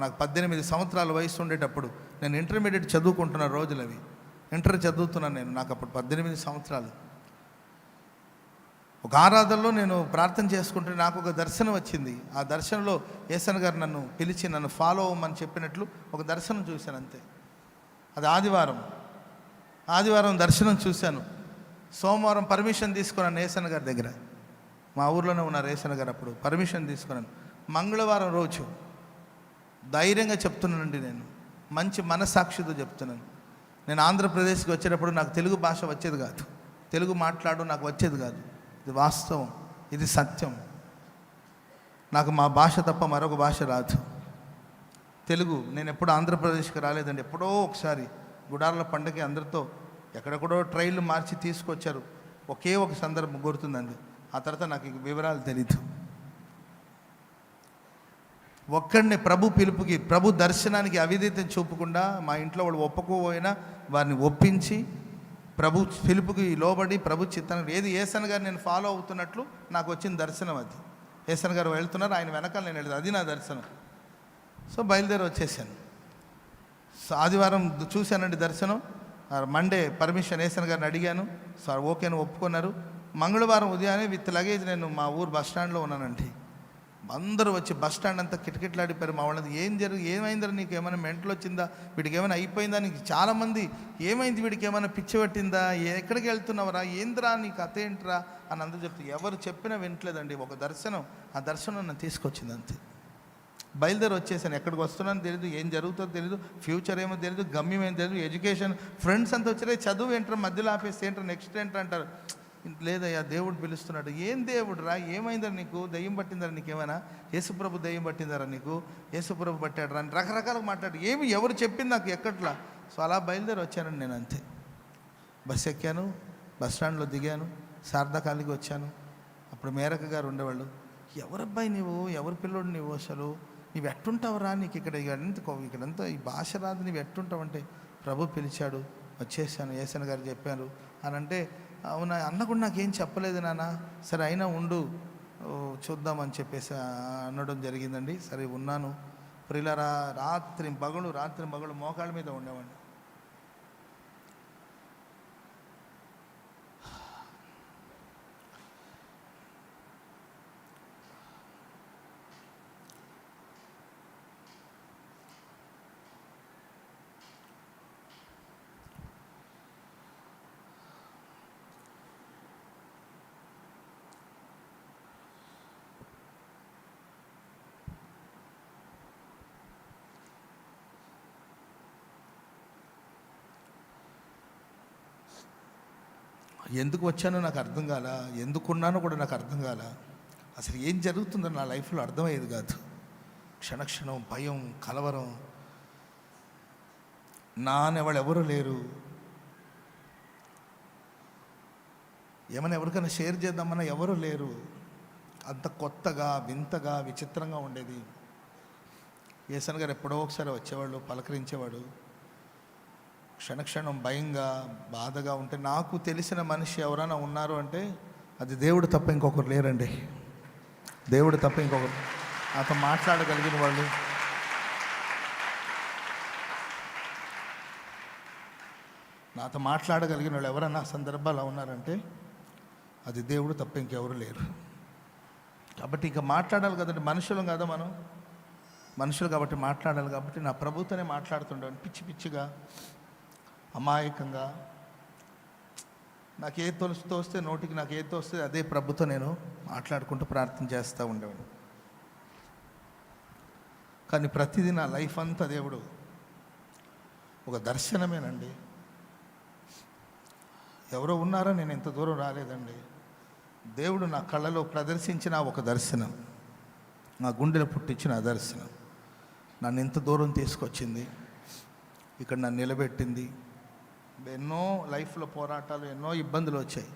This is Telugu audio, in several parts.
నాకు 18 సంవత్సరాల వయసు ఉండేటప్పుడు నేను ఇంటర్మీడియట్ చదువుకుంటున్న రోజులు అవి. ఇంటర్ చదువుతున్నాను నేను. నాకు అప్పుడు 18 సంవత్సరాలు. ఒక ఆరాధనలో నేను ప్రార్థన చేసుకుంటే నాకు ఒక దర్శనం వచ్చింది. ఆ దర్శనంలో యేసన్న గారు నన్ను పిలిచి నన్ను ఫాలో అవ్వమని చెప్పినట్లు ఒక దర్శనం చూశాను అంతే. అది ఆదివారం దర్శనం చూశాను. సోమవారం పర్మిషన్ తీసుకున్నాను యేసన్న గారి దగ్గర. మా ఊర్లోనే ఉన్నారు యేసన్న గారు. అప్పుడు పర్మిషన్ తీసుకున్నాను. మంగళవారం రోజు ధైర్యంగా చెప్తున్నానండి, నేను మంచి మనస్సాక్షితో చెప్తున్నాను. నేను ఆంధ్రప్రదేశ్కి వచ్చేటప్పుడు నాకు తెలుగు భాష వచ్చేది కాదు, తెలుగు మాట్లాడడం నాకు వచ్చేది కాదు. ఇది వాస్తవం, ఇది సత్యం. నాకు మా భాష తప్ప మరొక భాష రాదు. తెలుగు నేను ఎప్పుడు ఆంధ్రప్రదేశ్కి రాలేదండి. ఎప్పుడో ఒకసారి గుడార్ల పండుగకి అందరితో ఎక్కడెక్కడో ట్రైన్లు మార్చి తీసుకొచ్చారు. ఒకే ఒక సందర్భం గుర్తుందండి. ఆ తర్వాత నాకు ఇంక వివరాలు తెలీదు. ఒక్కడిని ప్రభు పిలుపుకి, ప్రభు దర్శనానికి అవిధేయతను చూపకుండా మా ఇంట్లో వాళ్ళు ఒప్పుకోపోయినా వారిని ఒప్పించి ప్రభు పిలుపుకి లోబడి ప్రభు చిత్తానికి ఏది యేసన్న గారు నేను ఫాలో అవుతున్నట్లు నాకు వచ్చిన దర్శనం అది. యేసన్న గారు వెళ్తున్నారు, ఆయన వెనకాల నేను వెళ్తాను, అది నా దర్శనం. సో బయలుదేరి వచ్చేసాను. సో ఆదివారం చూశానండి దర్శనం. మండే పర్మిషన్ యేసన్న గారిని అడిగాను. సార్ ఓకే అని ఒప్పుకున్నారు. మంగళవారం ఉదయాన్నే విత్ లగేజ్ నేను మా ఊరు బస్ స్టాండ్లో ఉన్నానండి. అందరూ వచ్చి బస్ స్టాండ్ అంతా కిటకిటలాడిపోయారు. మా వాళ్ళది ఏమైందిరా, నీకు ఏమైనా మెంటల్ వచ్చిందా, వీడికి ఏమైనా అయిపోయిందా, నీకు చాలామంది ఏమైంది, వీడికి ఏమైనా పిచ్చి పట్టిందా, ఎక్కడికి వెళ్తున్నావరా, ఏంద్రా నీకు కథ ఏంట్రా అని అందరూ చెప్తే ఎవరు చెప్పినా వినట్లేదండి. ఒక దర్శనం, ఆ దర్శనం నన్ను తీసుకొచ్చింది అంతే. బయలుదేరి వచ్చేసాను. ఎక్కడికి వస్తున్నానో తెలియదు, ఏం జరుగుతుందో తెలియదు, ఫ్యూచర్ ఏమో తెలియదు, గమ్యం ఏం తెలియదు, ఎడ్యుకేషన్ ఫ్రెండ్స్ అంతా వచ్చారే, చదువు ఏంటారు, మధ్యలో ఆపేస్తే ఏంటారు, నెక్స్ట్ ఏంటారు అంటారు. లేదయ్యా దేవుడు పిలుస్తున్నాడు. ఏం దేవుడు రా, ఏమైందరా నీకు, దయ్యం పట్టిందరా నీకేమైనా, యేసుప్రభు దయ్యం పట్టిందరా నీకు, యేసుప్రభు పట్టాడు అని రకరకాలుగా మాట్లాడు. ఏమి ఎవరు చెప్పింది నాకు ఎక్కట్లా. సో అలా బయలుదేరి వచ్చానండి నేను అంతే. బస్ ఎక్కాను, బస్ స్టాండ్లో దిగాను, శారదా కాలనీకి వచ్చాను. అప్పుడు మేరక గారు ఉండేవాళ్ళు. ఎవరబ్బాయి నీవు, ఎవరు పిల్లోడు నీవు, అసలు నీవు ఎట్టుంటావురా, నీకు ఇక్కడంతా ఈ భాష రాదు, నీవు ఎట్టుంటావంటే ప్రభు పిలిచాడు వచ్చేసాను, యేసన్న గారు చెప్పారు అని అంటే, అవునా అన్న కూడా నాకేం చెప్పలేదు నాన్న, సరే అయినా ఉండు చూద్దామని చెప్పేసి అనడం జరిగిందండి. సరే ఉన్నాను. ప్రియులారా, రాత్రి పగలు మోకాళ్ళ మీద ఉండేవాడిని. ఎందుకు వచ్చానో నాకు అర్థం కాల, ఎందుకున్నానో కూడా నాకు అర్థం కాల. అసలు ఏం జరుగుతుందో నా లైఫ్లో అర్థమయ్యేది కాదు. క్షణక్షణం భయం, కలవరం. నానెవాళ్ళు ఎవరు లేరు. ఏమైనా ఎవరికైనా షేర్ చేద్దామన్నా ఎవరు లేరు. అంత కొత్తగా, వింతగా, విచిత్రంగా ఉండేది. యేసన్న గారు ఎప్పుడో ఒకసారి వచ్చేవాళ్ళు, పలకరించేవాడు. క్షణక్షణం భయంగా, బాధగా ఉంటే, నాకు తెలిసిన మనిషి ఎవరైనా ఉన్నారు అంటే అది దేవుడు తప్ప ఇంకొకరు లేరండి. దేవుడు తప్ప ఇంకొకరు, నాతో మాట్లాడగలిగిన వాళ్ళు, నాతో మాట్లాడగలిగిన వాళ్ళు ఎవరైనా సందర్భాలు ఉన్నారంటే అది దేవుడు తప్ప ఇంకెవరు లేరు. కాబట్టి ఇంకా మాట్లాడాలి కదండి, మనుషులం కదా మనం, మనుషులు కాబట్టి మాట్లాడాలి. కాబట్టి నా ప్రభుతోనే మాట్లాడుతుండేవాడిని, పిచ్చి పిచ్చిగా, అమాయకంగా. నాకు ఏ తోస్తే నోటికి నాకు ఏ తోస్తే అదే ప్రభుతో నేను మాట్లాడుకుంటూ ప్రార్థన చేస్తూ ఉండేవాడిని. కానీ ప్రతిదీ నా లైఫ్ అంతా దేవుడు ఒక దర్శనమేనండి. ఎవరో ఉన్నారో నేను ఇంత దూరం రాలేదండి. దేవుడు నా కళ్ళలో ప్రదర్శించిన ఒక దర్శనం, నా గుండెలో పుట్టించిన దర్శనం నన్ను ఇంత దూరం తీసుకొచ్చింది, ఇక్కడ నన్ను నిలబెట్టింది. ఎన్నో లైఫ్లో పోరాటాలు, ఎన్నో ఇబ్బందులు వచ్చాయి.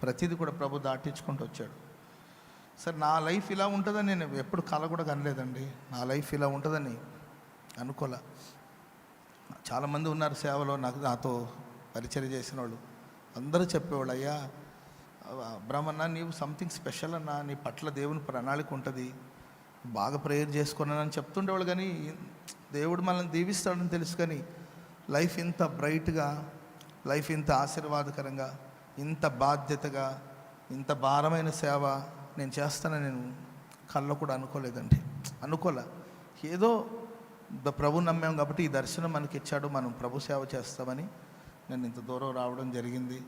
ప్రతిదీ కూడా ప్రభు దాటించుకుంటూ వచ్చాడు. సరే, నా లైఫ్ ఇలా ఉంటుందని నేను ఎప్పుడు కల కూడా కనలేదండి. నా లైఫ్ ఇలా ఉంటుందని అనుకోలే. చాలామంది ఉన్నారు సేవలో, నాతో పరిచయం చేసిన వాళ్ళు అందరూ చెప్పేవాళ్ళు, అయ్యా బ్రహ్మన్న నీవు సంథింగ్ స్పెషల్ అన్నా, నీ పట్ల దేవుని ప్రణాళిక ఉంటుంది, బాగా ప్రేయర్ చేసుకున్నానని చెప్తుండేవాళ్ళు, కానీ దేవుడు మనల్ని దీవిస్తాడని తెలుసు. కానీ లైఫ్ ఇంత బ్రైట్గా, లైఫ్ ఇంత ఆశీర్వాదకరంగా, ఇంత బాధ్యతగా, ఇంత భారమైన సేవ నేను చేస్తానని నేను కల్లో కూడా అనుకోలేదండి. అనుకోలే. ఏదో ప్రభు నమ్మాం కాబట్టి ఈ దర్శనం మనకి ఇచ్చాడు, మనం ప్రభు సేవ చేస్తామని నేను ఇంత దూరం రావడం జరిగింది.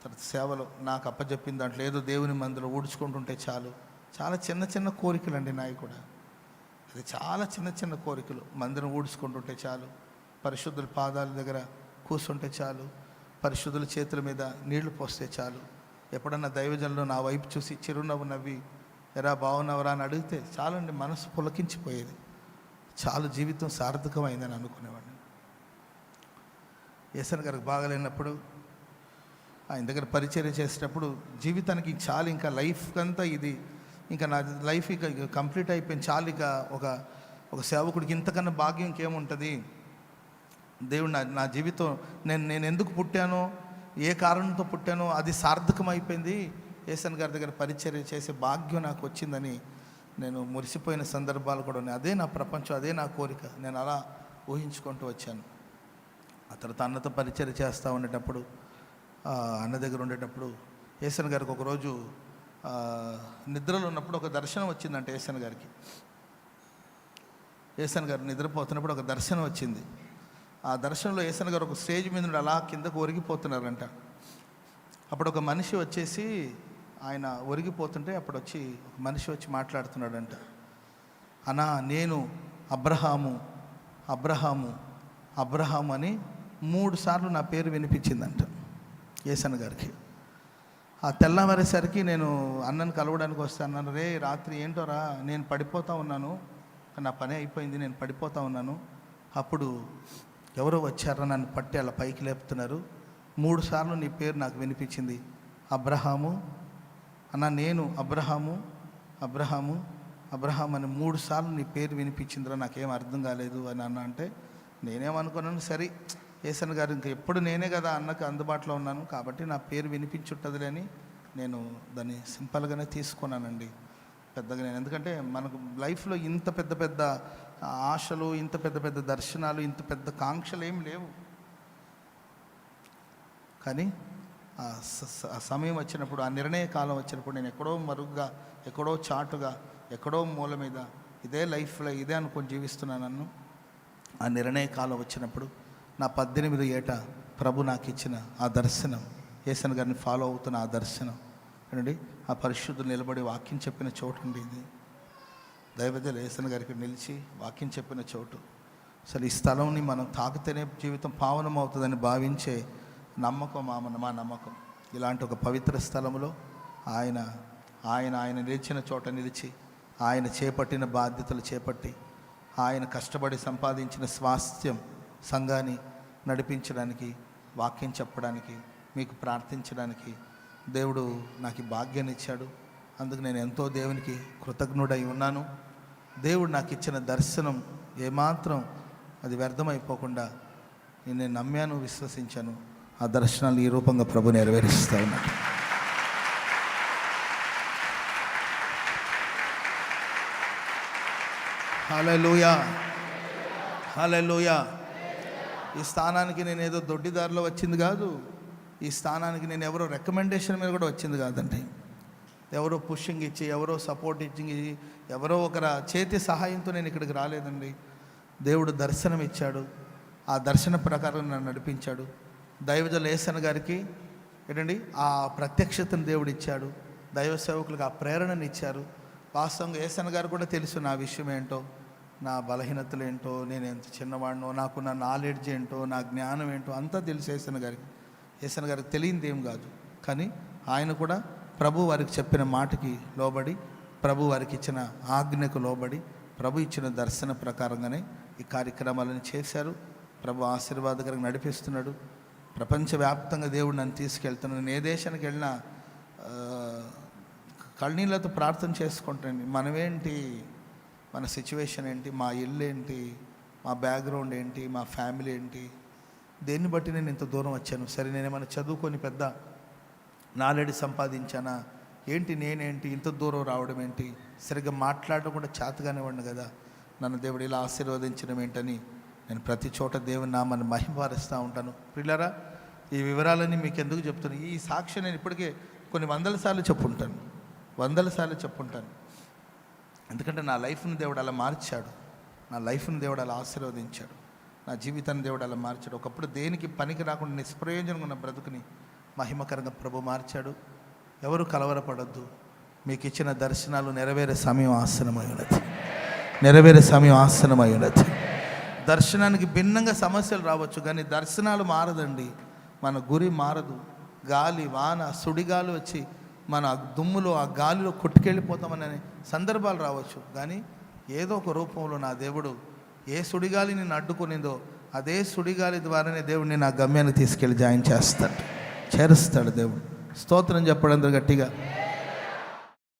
తర్వాత సేవలో నాకు అప్పచెప్పిన దాంట్లో ఏదో దేవుని మందిలో ఊడ్చుకుంటుంటే చాలు. చాలా చిన్న చిన్న కోరికలు అండి నాయి కూడా. అది చాలా చిన్న చిన్న కోరికలు. మందిరం ఊడ్చుకుంటుంటే చాలు, పరిశుద్ధుల పాదాల దగ్గర కూర్చుంటే చాలు, పరిశుద్ధుల చేతుల మీద నీళ్లు పోస్తే చాలు, ఎప్పుడన్నా దైవజనులు నా వైపు చూసి చిరునవ్వు నవ్వి ఎరా బాగున్నావరా అని అడిగితే చాలండి, మనసు పులకించిపోయేది. చాలు, జీవితం సార్థకమైందని అనుకునేవాడిని. యేసన్ గారికి బాగలేనప్పుడు ఆయన దగ్గర పరిచర్య చేసేటప్పుడు జీవితానికి చాలు, ఇంకా లైఫ్ అంతా ఇది, ఇంకా నా లైఫ్ ఇక కంప్లీట్ అయిపోయింది, చాలు, ఇక ఒక సేవకుడికి ఇంతకన్నా భాగ్యం ఇంకేముంటుంది. దేవుడు నా జీవితం, నేను ఎందుకు పుట్టానో, ఏ కారణంతో పుట్టానో అది సార్థకమైపోయింది, యేసన్ గారి దగ్గర పరిచర్య చేసే భాగ్యం నాకు వచ్చిందని నేను మురిసిపోయిన సందర్భాలు కూడా ఉన్నాయి. అదే నా ప్రపంచం, అదే నా కోరిక. నేను అలా ఊహించుకుంటూ వచ్చాను. ఆ తర్వాత అన్నతో పరిచర్య చేస్తూ ఉండేటప్పుడు, అన్న దగ్గర ఉండేటప్పుడు యేసన్ గారికి ఒకరోజు నిద్రలో ఉన్నప్పుడు ఒక దర్శనం వచ్చిందంట. యేసన్ గారు నిద్రపోతున్నప్పుడు ఒక దర్శనం వచ్చింది. ఆ దర్శనంలో యేసన్ గారు ఒక స్టేజ్ మీద నుండి అలా కిందకు ఒరిగిపోతున్నారంట. అప్పుడు ఒక మనిషి వచ్చేసి, ఆయన ఒరిగిపోతుంటే అప్పుడు వచ్చి ఒక మనిషి వచ్చి మాట్లాడుతున్నాడంట. అన్నా, నేను అబ్రహాము అబ్రహాము అబ్రహాము అని 3 సార్లు నా పేరు వినిపించిందంట యేసన్ గారికి. ఆ తెల్లవారేసరికి నేను అన్నను కలవడానికి వస్తే అన్నాను, రే రాత్రి ఏంటోరా నేను పడిపోతూ ఉన్నాను, నా పని అయిపోయింది, నేను పడిపోతూ ఉన్నాను. అప్పుడు ఎవరో వచ్చారా నన్ను పట్టి అలా పైకి లేపుతున్నారు, 3 సార్లు నీ పేరు నాకు వినిపించింది, అబ్రహాము అన్న, నేను అబ్రహాము అబ్రహాము అబ్రహాం అని 3 సార్లు నీ పేరు వినిపించిందిరా, నాకేం అర్థం కాలేదు అని అన్న. అంటే నేనేమనుకున్నాను, సరే యేసన్ గారు ఇంకా ఎప్పుడు నేనే కదా అన్నకు అందుబాటులో ఉన్నాను కాబట్టి నా పేరు వినిపించుంటుందిలే అని నేను దాన్ని సింపుల్గానే తీసుకున్నానండి. పెద్దగా నేను, ఎందుకంటే మనకు లైఫ్లో ఇంత పెద్ద పెద్ద ఆశలు, ఇంత పెద్ద పెద్ద దర్శనాలు, ఇంత పెద్ద కాంక్షలు ఏం లేవు. కానీ ఆ సమయం వచ్చినప్పుడు, ఆ నిర్ణయ కాలం వచ్చినప్పుడు నేను ఎక్కడో మరుగుగా, ఎక్కడో చాటుగా, ఎక్కడో మూల మీద ఇదే లైఫ్లో ఇదే అనుకొని జీవిస్తున్నాను. నన్ను ఆ నిర్ణయ కాలం వచ్చినప్పుడు నా 18 ఏట ప్రభు నాకు ఇచ్చిన ఆ దర్శనం, యేసన్ గారిని ఫాలో అవుతున్న ఆ దర్శనం అండి, ఆ పరిశుద్ధులు నిలబడి వాక్యం చెప్పిన చోటు అండి ఇది. దైవజనులు యేసన్ గారికి నిలిచి వాక్యం చెప్పిన చోటు. అసలు ఈ స్థలంని మనం తాకితేనే జీవితం పావనం అవుతుందని భావించే నమ్మకం మా నమ్మకం. ఇలాంటి ఒక పవిత్ర స్థలంలో ఆయన నిలిచిన చోట నిలిచి, ఆయన చేపట్టిన బాధ్యతలు చేపట్టి, ఆయన కష్టపడి సంపాదించిన స్వాస్థ్యం సంఘాన్ని నడిపించడానికి, వాక్యం చెప్పడానికి, మీకు ప్రార్థించడానికి దేవుడు నాకు భాగ్యాన్ని ఇచ్చాడు. అందుకు నేను ఎంతో దేవునికి కృతజ్ఞుడై ఉన్నాను. దేవుడు నాకు ఇచ్చిన దర్శనం ఏమాత్రం అది వ్యర్థమైపోకుండా నేను నమ్మాను, విశ్వసించాను. ఆ దర్శనాలు ఈ రూపంగా ప్రభు నెరవేరుస్తూ ఉన్నాడు. హల్లెలూయా, హల్లెలూయా. ఈ స్థానానికి నేను ఏదో దొడ్డిదారిలో వచ్చింది కాదు. ఈ స్థానానికి నేను ఎవరో రికమెండేషన్ మీద కూడా వచ్చింది కాదండి. ఎవరో పుషింగ్ ఇచ్చి, ఎవరో సపోర్ట్ ఇచ్చి, ఎవరో ఒకరి చేతి సహాయంతో నేను ఇక్కడికి రాలేదండి. దేవుడు దర్శనం ఇచ్చాడు, ఆ దర్శన ప్రకారం నన్ను నడిపించాడు. దైవజనులు యేసన్ గారికి ఏంటండి ఆ ప్రత్యక్షతను దేవుడు ఇచ్చాడు, దైవ సేవకులకు ఆ ప్రేరణను ఇచ్చారు. వాస్తవంగా యేసన్ గారు కూడా తెలుసు నా విషయం ఏంటో, నా బలహీనతలు ఏంటో, నేను ఎంత చిన్నవాడినో, నాకున్న నాలెడ్జ్ ఏంటో, నా జ్ఞానం ఏంటో అంతా తెలుసు యేసన్ గారికి. యేసన్ గారికి తెలియంది ఏం కాదు. కానీ ఆయన కూడా ప్రభు వారికి చెప్పిన మాటకి లోబడి, ప్రభు వారికి ఇచ్చిన ఆజ్ఞకు లోబడి, ప్రభు ఇచ్చిన దర్శన ప్రకారంగానే ఈ కార్యక్రమాలను చేశారు. ప్రభు ఆశీర్వాదకరంగా నడిపిస్తున్నాడు. ప్రపంచవ్యాప్తంగా దేవుడు నన్ను తీసుకెళ్తున్నాను. నేను ఏ దేశానికి వెళ్ళినా కళ్ళనీళ్ళతో ప్రార్థన చేసుకుంటాను. మనమేంటి, మన సిచ్యువేషన్ ఏంటి, మా ఇల్లు ఏంటి, మా బ్యాక్గ్రౌండ్ ఏంటి, మా ఫ్యామిలీ ఏంటి, దేన్ని బట్టి నేను ఇంత దూరం వచ్చాను. సరే, నేనేమైనా చదువుకొని పెద్ద నాలెడ్జ్ సంపాదించానా, ఏంటి నేనేంటి ఇంత దూరం రావడం ఏంటి, సరిగ్గా మాట్లాడడం కూడా చేతగానే వాడిని కదా, నన్ను దేవుడు ఇలా ఆశీర్వదించడం ఏంటని నేను ప్రతి చోట దేవుని నామాన్ని మహిమపరుస్తూ ఉంటాను. ప్రియులారా, ఈ వివరాలన్నీ మీకు ఎందుకు చెప్తున్నాను, ఈ సాక్ష్యం నేను ఇప్పటికే కొన్ని వందల సార్లు చెప్పుంటాను. ఎందుకంటే నా లైఫ్ని దేవుడు అలా మార్చాడు, నా లైఫ్ని దేవుడు అలా ఆశీర్వదించాడు, నా జీవితాన్ని దేవుడు అలా మార్చాడు. ఒకప్పుడు దేనికి పనికి రాకుండా నిష్ప్రయోజనంగా ఉన్న బ్రతుకుని మహిమకరంగా ప్రభు మార్చాడు. ఎవరు కలవరపడద్దు, మీకు ఇచ్చిన దర్శనాలు నెరవేరే సమయం ఆసన్నమై ఉన్నది. దర్శనానికి భిన్నంగా సమస్యలు రావచ్చు, కానీ దర్శనాలు మారదండి, మన గురి మారదు. గాలి వాన సుడిగాలు వచ్చి మన దుమ్ములో ఆ గాలిలో కొట్టుకెళ్ళిపోతామనే సందర్భాలు రావచ్చు, కానీ ఏదో ఒక రూపంలో నా దేవుడు ఏ సుడిగాలి నేను అడ్డుకునిందో అదే సుడిగాలి ద్వారానే దేవుడు నేను ఆ గమ్యాన్ని తీసుకెళ్ళి జాయిన్ చేరుస్తాడు దేవుడు. స్తోత్రం చెప్పడం గట్టిగా.